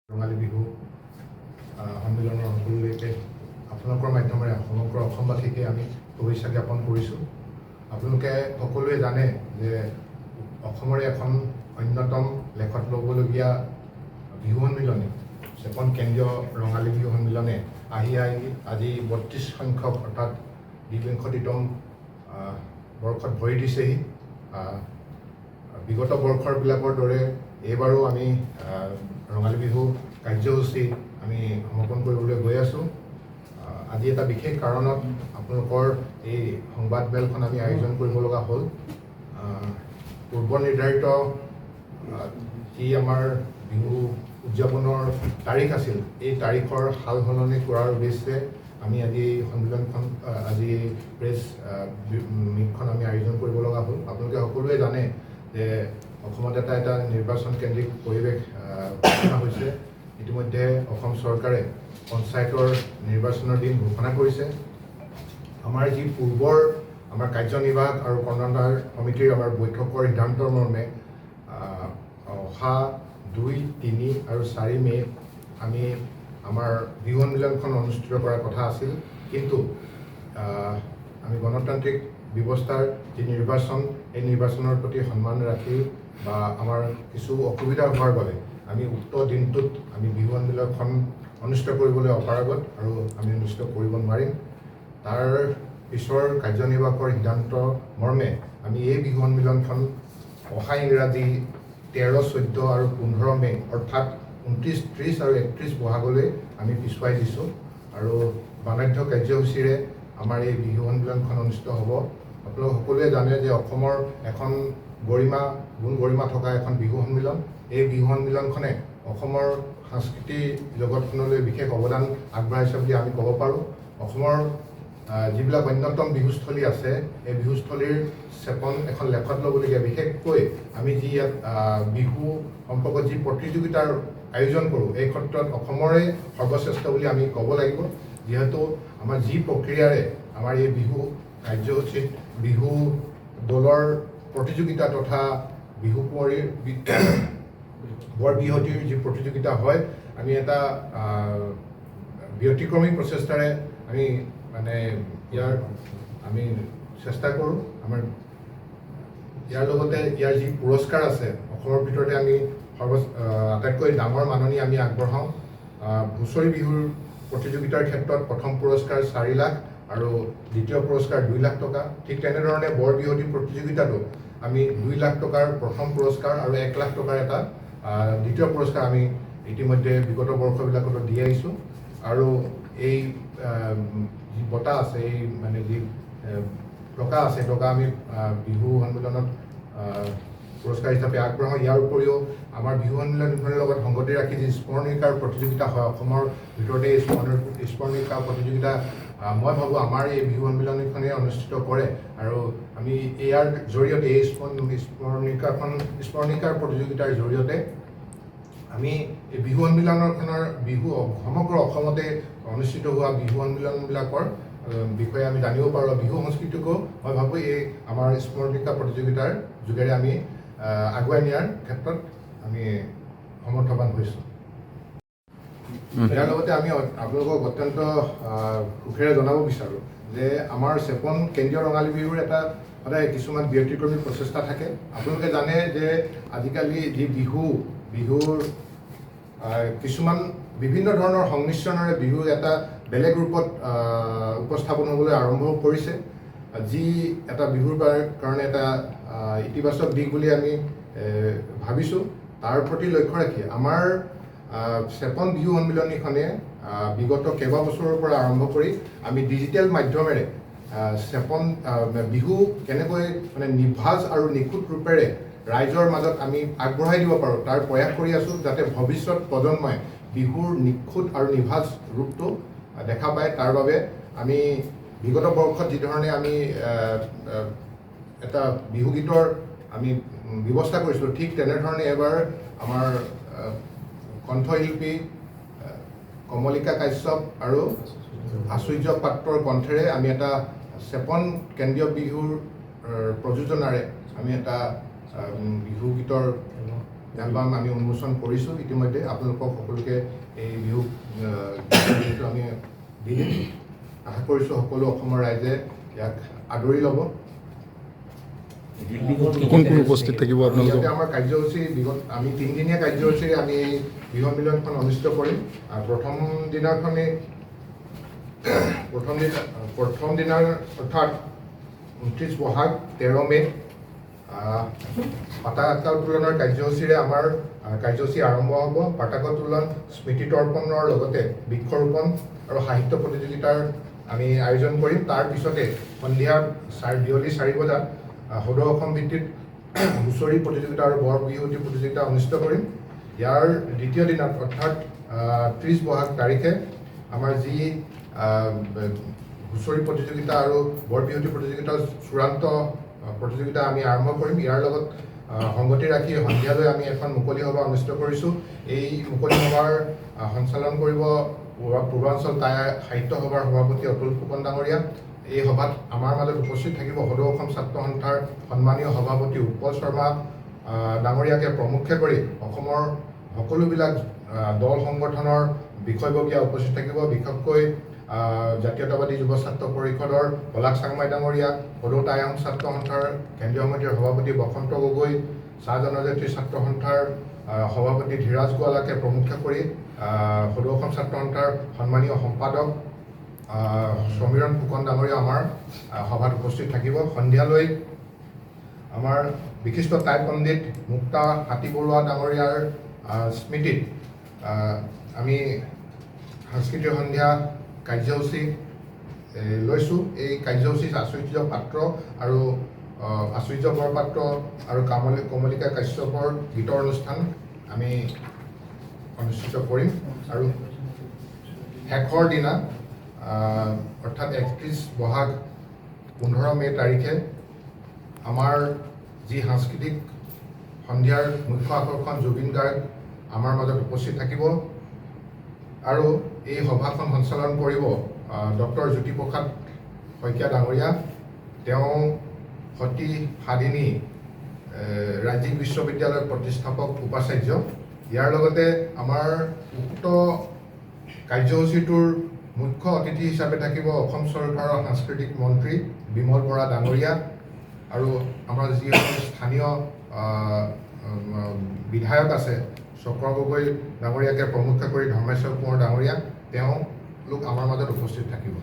ৰঙালী বিহু সন্মিলনৰ সকলোলৈকে আপোনালোকৰ মাধ্যমেৰে সমগ্ৰ অসমবাসীকে আমি শুভেচ্ছা জ্ঞাপন কৰিছোঁ। আপোনালোকে সকলোৱে জানে যে অসমৰে এখন অন্যতম লেখত ল'বলগীয়া বিহু সন্মিলনে চেপন কেন্দ্ৰীয় ৰঙালী বিহু সন্মিলনে আজি ৩২ সংখ্যক অৰ্থাৎ ২বিংশতিতম বৰ্ষত ভৰি দিছেহি। বিগত বৰ্ষবিলাকৰ দৰে এইবাৰো আমি ৰঙালী বিহু কাৰ্যসূচী আমি সমাপন কৰিবলৈ গৈ আছোঁ। আজি এটা বিশেষ কাৰণত আপোনালোকৰ এই সংবাদমেলখন আমি আয়োজন কৰিব লগা হ'ল। পূৰ্ব নিৰ্ধাৰিত যি আমাৰ বিহু উদযাপনৰ তাৰিখ আছিল, এই তাৰিখৰ সাল সলনি কৰাৰ উদ্দেশ্যে আমি আজি এই সন্মিলনখন আজি প্ৰেছ মিটখন আমি আয়োজন কৰিব লগা হ'ল। আপোনালোকে সকলোৱে জানে যে অসমত এটা নিৰ্বাচন কেন্দ্ৰিক পৰিৱেশ ঘোষণা হৈছে। ইতিমধ্যে অসম চৰকাৰে পঞ্চায়তৰ নিৰ্বাচনৰ দিন ঘোষণা কৰিছে। আমাৰ যি পূৰ্বৰ আমাৰ কাৰ্যনিৰ্বাহক আৰু কৰ্ণধাৰ সমিতিৰ আমাৰ বৈঠকৰ সিদ্ধান্তৰ মৰ্মে অহা ২, ৩ আৰু ৪ মে' আমি আমাৰ বিহু সন্মিলনখন অনুষ্ঠিত কৰাৰ কথা আছিল। কিন্তু আমি গণতান্ত্ৰিক ব্যৱস্থাৰ যি নিৰ্বাচন, এই নিৰ্বাচনৰ প্ৰতি সন্মান ৰাখি বা আমাৰ কিছু অসুবিধা হোৱাৰ বাবে আমি উক্ত দিনটোত আমি বিহু সন্মিলনখন অনুষ্ঠিত কৰিবলৈ অপাৰগত আৰু আমি অনুষ্ঠিত কৰিব নোৱাৰিম। তাৰ পিছৰ কাৰ্যনিৰ্বাহকৰ সিদ্ধান্ত মৰ্মে আমি এই বিহু সন্মিলনখন অহা ইংৰাজী ১৩, ১৪ আৰু ১৫ মে' অৰ্থাৎ ২৯, ৩০ আৰু ৩১ বহাগলৈ আমি পিছুৱাই দিছোঁ আৰু বাণাঢ্য কাৰ্যসূচীৰে আমাৰ এই বিহু সন্মিলনখন অনুষ্ঠিত হ'ব। আপোনালোক সকলোৱে জানে যে অসমৰ এখন গুণ গৰিমা থকা এখন বিহু সন্মিলন। এই বিহু সন্মিলনখনে অসমৰ সাংস্কৃতিক জগতখনলৈ বিশেষ অৱদান আগবঢ়াইছে বুলি আমি ক'ব পাৰোঁ। অসমৰ যিবিলাক অন্যতম বিহুস্থলী আছে, এই বিহুস্থলীৰ চেপন এখন লেখত ল'বলগীয়া। বিশেষকৈ আমি যি ইয়াত বিহু সম্পৰ্কত যি প্ৰতিযোগিতাৰ আয়োজন কৰোঁ, এই ক্ষেত্ৰত অসমৰে সৰ্বশ্ৰেষ্ঠ বুলি আমি ক'ব লাগিব। যিহেতু আমাৰ যি প্ৰক্ৰিয়াৰে আমাৰ এই বিহু কাৰ্যসূচীত বিহু দলৰ প্ৰতিযোগিতা তথা বিহু কুঁৱৰীৰ বৰ বিহুৱতীৰ যি প্ৰতিযোগিতা হয়, আমি এটা ব্যতিক্ৰমী প্ৰচেষ্টাৰে আমি আমি চেষ্টা কৰোঁ। আমাৰ ইয়াৰ লগতে ইয়াৰ যি পুৰস্কাৰ আছে, অসমৰ ভিতৰতে আমি আটাইতকৈ ডাঙৰ মাননি আমি আগবঢ়াওঁ। হুঁচৰি বিহুৰ প্ৰতিযোগিতাৰ ক্ষেত্ৰত প্ৰথম পুৰস্কাৰ ৪ লাখ আৰু দ্বিতীয় পুৰস্কাৰ ২ লাখ টকা। ঠিক তেনেধৰণে বৰ বিহুৱতী প্ৰতিযোগিতাটো আমি ২ লাখ টকাৰ প্ৰথম পুৰস্কাৰ আৰু ১ লাখ টকাৰ এটা দ্বিতীয় পুৰস্কাৰ আমি ইতিমধ্যে বিগত বৰ্ষবিলাকতো দি আহিছোঁ। আৰু এই যি বঁটা আছে, এই যি টকা আছে, টকা আমি বিহু সন্মিলনত পুৰস্কাৰ হিচাপে আগবঢ়াওঁ। ইয়াৰ উপৰিও আমাৰ বিহু সন্মিলনখনৰ লগত সংগতি ৰাখি যি স্মৰণিকাৰ প্ৰতিযোগিতা হয়, অসমৰ ভিতৰতে এই স্মৰণিকা প্ৰতিযোগিতা মই ভাবোঁ আমাৰ এই বিহু সন্মিলনখনে অনুষ্ঠিত কৰে। আৰু আমি ইয়াৰ জৰিয়তে এই স্মৰণিকাৰ প্ৰতিযোগিতাৰ জৰিয়তে আমি এই বিহু সন্মিলনখনৰ সমগ্ৰ অসমতে অনুষ্ঠিত হোৱা বিহু সন্মিলনবিলাকৰ বিষয়ে আমি জানিব পাৰোঁ। বিহু সংস্কৃতিকো মই ভাবোঁ এই আমাৰ স্মৰণিকা প্ৰতিযোগিতাৰ যোগেৰে আমি আগুৱাই নিয়াৰ ক্ষেত্ৰত আমি সমৰ্থবান হৈছোঁ। ইয়াৰ লগতে আমি আপোনালোকক অত্যন্ত সুখেৰে জনাব বিচাৰোঁ যে আমাৰ চেপন কেন্দ্ৰীয় ৰঙালী বিহুৰ এটা সদায় কিছুমান ব্যতিক্ৰমী প্ৰচেষ্টা থাকে। আপোনালোকে জানে যে আজিকালি যি বিহুৰ কিছুমান বিভিন্ন ধৰণৰ সংমিশ্ৰণেৰে বিহু এটা বেলেগ ৰূপত উপস্থাপন হ'বলৈ আৰম্ভ কৰিছে, যি এটা বিহুৰ কাৰণে এটা ইতিবাচক দিশ বুলি আমি ভাবিছোঁ। তাৰ প্ৰতি লক্ষ্য ৰাখি আমাৰ চেপন বিহু সন্মিলনীখনে বিগত কেইবাবছৰৰ পৰা আৰম্ভ কৰি আমি ডিজিটেল মাধ্যমেৰে চেপন বিহু কেনেকৈ নিভাঁজ আৰু নিখুঁত ৰূপেৰে ৰাইজৰ মাজত আমি আগবঢ়াই দিব পাৰোঁ, তাৰ প্ৰয়াস কৰি আছোঁ, যাতে ভৱিষ্যত প্ৰজন্মই বিহুৰ নিখুঁত আৰু নিভাঁজ ৰূপটো দেখা পায়। তাৰ বাবে আমি বিগত বৰ্ষত যিধৰণে আমি এটা বিহুগীতৰ আমি ব্যৱস্থা কৰিছিলোঁ, ঠিক তেনেধৰণে এবাৰ আমাৰ কণ্ঠশিল্পী কমলিকা কাশ্যপ আৰু আচুৰ্য পাত্ৰৰ কণ্ঠেৰে আমি এটা চেপন কেন্দ্ৰীয় বিহুৰ প্ৰযোজনাৰে আমি এটা বিহু গীতৰ এলবাম আমি উন্মোচন কৰিছোঁ ইতিমধ্যে। আপোনালোকক সকলোকে এই বিহু আমি দি দিম। আশা কৰিছোঁ সকলো অসমৰ ৰাইজে ইয়াক আদৰি ল'ব। কোন কোন উপস্থিত থাকিব আপোনালোক? ইয়াতে আমাৰ কাৰ্যসূচী আমি 3 দিনীয়া কাৰ্যসূচীৰে আমি এই বিহু সন্মিলনখন অনুষ্ঠিত কৰিম। প্ৰথম দিনাৰ অৰ্থাৎ 29 বহাগ 13 মে পতাকা উত্তোলনৰ কাৰ্যসূচীৰে আমাৰ কাৰ্যসূচী আৰম্ভ হ'ব। পতাকা উত্তোলন, স্মৃতি তৰ্পণৰ লগতে বৃক্ষৰোপণ আৰু সাহিত্য প্ৰতিযোগিতাৰ আমি আয়োজন কৰিম। তাৰ পিছতে সন্ধিয়া বিয়লি 4 বজাত সদৌ অসম ভিত্তিত হুঁচৰি প্ৰতিযোগিতা আৰু বৰ বিহুৱতী প্ৰতিযোগিতা অনুষ্ঠিত কৰিম। ইয়াৰ দ্বিতীয় দিনত অৰ্থাৎ 30 বহাগ তাৰিখে আমাৰ যি হুঁচৰি প্ৰতিযোগিতা আৰু বৰ বিহুৱতী প্ৰতিযোগিতাৰ চূড়ান্ত প্ৰতিযোগিতা আমি আৰম্ভ কৰিম। ইয়াৰ লগত সংগতি ৰাখি সন্ধিয়ালৈ আমি এখন মুকলি সভা অনুষ্ঠিত কৰিছোঁ। এই মুকলি সভাৰ সঞ্চালন কৰিব পূৰ্বাঞ্চল সাহিত্য সভাৰ সভাপতি অতুল ফুকন ডাঙৰীয়া। এই সভাত আমাৰ মাজত উপস্থিত থাকিব সদৌ অসম ছাত্ৰ সন্থাৰ সন্মানীয় সভাপতি উৎপল শৰ্মা ডাঙৰীয়াকে প্ৰমুখ্যে কৰি অসমৰ সকলোবিলাক দল সংগঠনৰ বিষয়ববীয়া উপস্থিত থাকিব। বিশেষকৈ জাতীয়তাবাদী যুৱ ছাত্ৰ পৰিষদৰ পলাশ চাংমাই ডাঙৰীয়া, সদৌ টাই আহোম ছাত্ৰ সন্থাৰ কেন্দ্ৰীয় সমিতিৰ সভাপতি বসন্ত গগৈ, চাহ জনজাতি ছাত্ৰ সন্থাৰ সভাপতি ধীৰাজ গোৱালাকে প্ৰমুখ্যে কৰি সদৌ অসম ছাত্ৰ সন্থাৰ সন্মানীয় সম্পাদক সমীৰণ ফুকন ডাঙৰীয়া আমাৰ সভাত উপস্থিত থাকিব। সন্ধিয়ালৈ আমাৰ বিশিষ্ট টাই পণ্ডিত মুক্তা হাতী বৰুৱা ডাঙৰীয়াৰ স্মৃতিত আমি সাংস্কৃতিক সন্ধিয়া কাৰ্যসূচী লৈছোঁ। এই কাৰ্যসূচীত আচুৰ্য পাত্ৰ আৰু আচুৰ্য বৰপাত্ৰ আৰু কমলিকা কাশ্যপৰ গীতৰ অনুষ্ঠান আমি অনুষ্ঠিত কৰিম। আৰু শেষৰ দিনা অৰ্থাৎ 31 বহাগ 15 মে তাৰিখে আমাৰ যি সাংস্কৃতিক সন্ধিয়াৰ মুখ্য আকৰ্ষণ জুবিন গাৰ্গ আমাৰ মাজত উপস্থিত থাকিব। আৰু এই সভাখন সঞ্চালন কৰিব ডক্টৰ জ্যোতিপ্ৰসাদ শইকীয়া ডাঙৰীয়া। তেওঁ সতী সাধিনী ৰাজ্যিক বিশ্ববিদ্যালয়ৰ প্ৰতিষ্ঠাপক উপাচাৰ্য। ইয়াৰ লগতে আমাৰ উক্ত কাৰ্যসূচীটোৰ মুখ্য অতিথি হিচাপে থাকিব অসম চৰকাৰৰ সাংস্কৃতিক মন্ত্ৰী বিমল বৰা ডাঙৰীয়া আৰু আমাৰ যিসকল স্থানীয় বিধায়ক আছে চক্ৰ গগৈ ডাঙৰীয়াকে প্ৰমুখ্যে কৰি ধৰ্মেশ্বৰ কোঁৱৰ ডাঙৰীয়া, তেওঁলোক আমাৰ মাজত উপস্থিত থাকিব।